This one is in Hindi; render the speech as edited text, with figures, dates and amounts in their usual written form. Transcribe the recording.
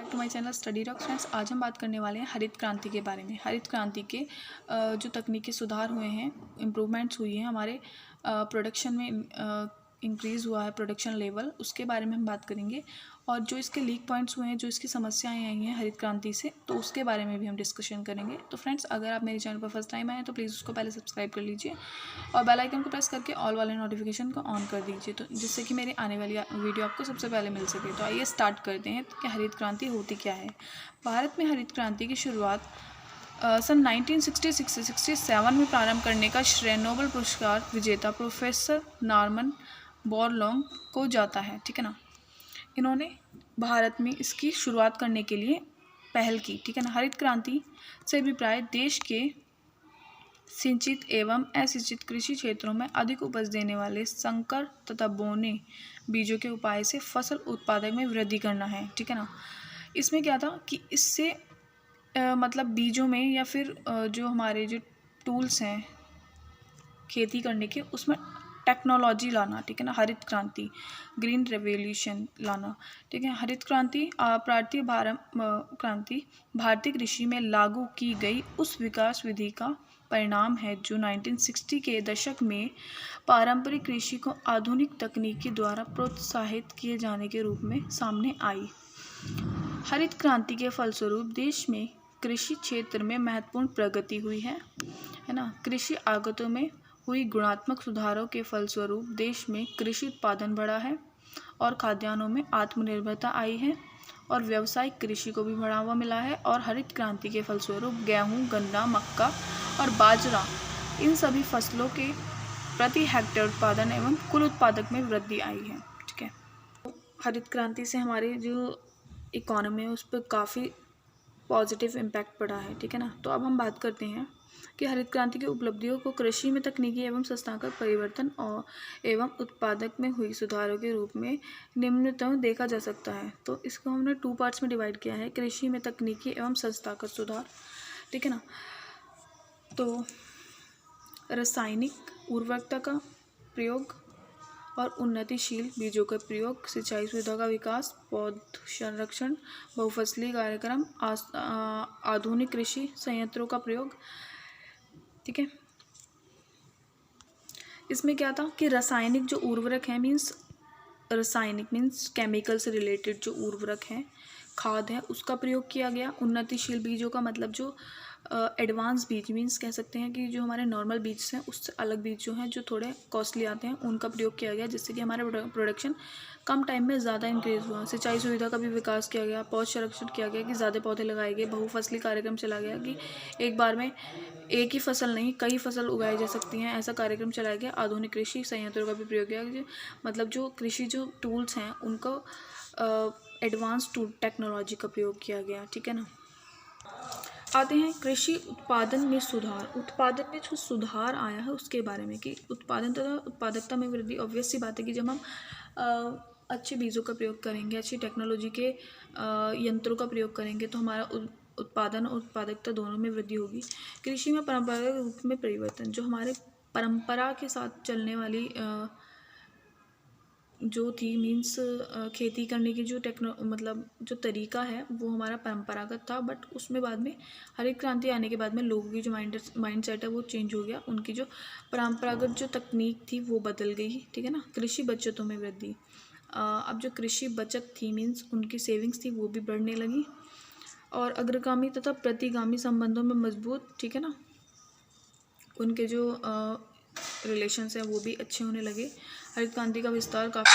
Back to my channel Study Rock friends. आज हम बात करने वाले हैं हरित क्रांति के बारे में। हरित क्रांति के जो तकनीकी सुधार हुए हैं, इम्प्रूवमेंट्स हुई हैं, हमारे प्रोडक्शन में इंक्रीज़ हुआ है प्रोडक्शन लेवल, उसके बारे में हम बात करेंगे। और जो इसके लीक पॉइंट्स हुए हैं, जो इसकी समस्याएं आई हैं हरित क्रांति से, तो उसके बारे में भी हम डिस्कशन करेंगे। तो फ्रेंड्स, अगर आप मेरे चैनल पर फर्स्ट टाइम आए हैं तो प्लीज़ उसको पहले सब्सक्राइब कर लीजिए और बेल आइकन को प्रेस करके ऑल वाले नोटिफिकेशन को ऑन कर दीजिए, तो जिससे कि मेरी आने वाली वीडियो आपको सबसे पहले मिल सके। तो आइए स्टार्ट करते हैं कि हरित क्रांति होती क्या है। भारत में हरित क्रांति की शुरुआत सन 1966 से 67 में प्रारंभ करने का श्रेय नोबेल पुरस्कार विजेता प्रोफेसर नॉर्मन बोरलॉन्ग को जाता है। ठीक है ना, इन्होंने भारत में इसकी शुरुआत करने के लिए पहल की। ठीक है ना, हरित क्रांति से अभिप्राय देश के सिंचित एवं असिंचित कृषि क्षेत्रों में अधिक उपज देने वाले संकर तथा बोने बीजों के उपाय से फसल उत्पादक में वृद्धि करना है। ठीक है ना, इसमें क्या था कि इससे मतलब बीजों में या फिर जो हमारे जो टूल्स हैं खेती करने के, उसमें टेक्नोलॉजी लाना। ठीक है ना, हरित क्रांति, ग्रीन रेवोल्यूशन लाना। ठीक है, हरित क्रांति भारतीय कृषि में लागू की गई उस विकास विधि का परिणाम है जो 1960 के दशक में पारंपरिक कृषि को आधुनिक तकनीकी द्वारा प्रोत्साहित किए जाने के रूप में सामने आई। हरित क्रांति के फलस्वरूप देश में कृषि क्षेत्र में महत्वपूर्ण प्रगति हुई है ना। कृषि आगतों में हुई गुणात्मक सुधारों के फलस्वरूप देश में कृषि उत्पादन बढ़ा है और खाद्यान्नों में आत्मनिर्भरता आई है और व्यावसायिक कृषि को भी बढ़ावा मिला है। और हरित क्रांति के फलस्वरूप गेहूं, गन्ना, मक्का और बाजरा, इन सभी फसलों के प्रति हेक्टेयर उत्पादन एवं कुल उत्पादक में वृद्धि आई है। ठीक है, हरित क्रांति से हमारी जो इकोनॉमी है उस पर काफ़ी पॉजिटिव इम्पैक्ट पड़ा है। ठीक है ना, तो अब हम बात करते हैं कि हरित क्रांति की उपलब्धियों को कृषि में तकनीकी एवं संस्थागत परिवर्तन और एवं उत्पादक में हुई सुधारों के रूप में निम्नतम देखा जा सकता है। तो इसको हमने 2 पार्ट्स में डिवाइड किया है, कृषि में तकनीकी एवं संस्थागत सुधार। ठीक है ना, तो रासायनिक उर्वरकता का प्रयोग और उन्नतिशील बीजों का प्रयोग, सिंचाई सुविधा का विकास, पौध संरक्षण, बहुफसली कार्यक्रम, आधुनिक कृषि संयंत्रों का प्रयोग। ठीक है, इसमें क्या था कि रासायनिक जो उर्वरक है, रासायनिक मीन्स केमिकल से रिलेटेड जो उर्वरक हैं, खाद है, उसका प्रयोग किया गया। उन्नतिशील बीजों का मतलब जो एडवांस बीज मीन्स कह सकते हैं कि जो हमारे नॉर्मल बीज हैं उससे अलग बीज जो हैं, जो थोड़े कॉस्टली आते हैं, उनका प्रयोग किया गया, जिससे कि हमारा प्रोडक्शन कम टाइम में ज़्यादा इंक्रीज़ हुआ। सिंचाई सुविधा का भी विकास किया गया, पौध संरक्षण किया गया कि ज़्यादा पौधे लगाए गए, बहुफसली कार्यक्रम चला गया कि एक बार में एक ही फसल नहीं कई फसल उगाई जा सकती हैं, ऐसा कार्यक्रम चलाया गया। आधुनिक कृषि संयंत्रों का भी प्रयोग किया, मतलब जो कृषि जो टूल्स हैं उनको एडवांस टूल टेक्नोलॉजी का प्रयोग किया गया। ठीक है ना, आते हैं कृषि उत्पादन में सुधार। उत्पादन में जो सुधार आया है उसके बारे में कि उत्पादन तथा उत्पादकता में वृद्धि। ऑब्वियस सी बात है कि जब हम अच्छे बीजों का प्रयोग करेंगे, अच्छी टेक्नोलॉजी के यंत्रों का प्रयोग करेंगे, तो हमारा उत्पादन और उत्पादकता दोनों में वृद्धि होगी। कृषि में परंपरागत रूप में परिवर्तन, जो हमारे परंपरा के साथ चलने वाली जो थी मीन्स खेती करने की जो मतलब जो तरीका है वो हमारा परंपरागत था, बट उसमें बाद में हरित क्रांति आने के बाद में लोगों की जो माइंड सेट है वो चेंज हो गया, उनकी जो परंपरागत जो तकनीक थी वो बदल गई। ठीक है ना, कृषि बचतों में वृद्धि। अब जो कृषि बचत थी मीन्स उनकी सेविंग्स थी वो भी बढ़ने लगी और अग्रगामी तथा प्रतिगामी संबंधों में मजबूत। ठीक है ना, उनके जो रिलेशंस हैं वो भी अच्छे होने लगे। हरित क्रांति का विस्तार काफ़ी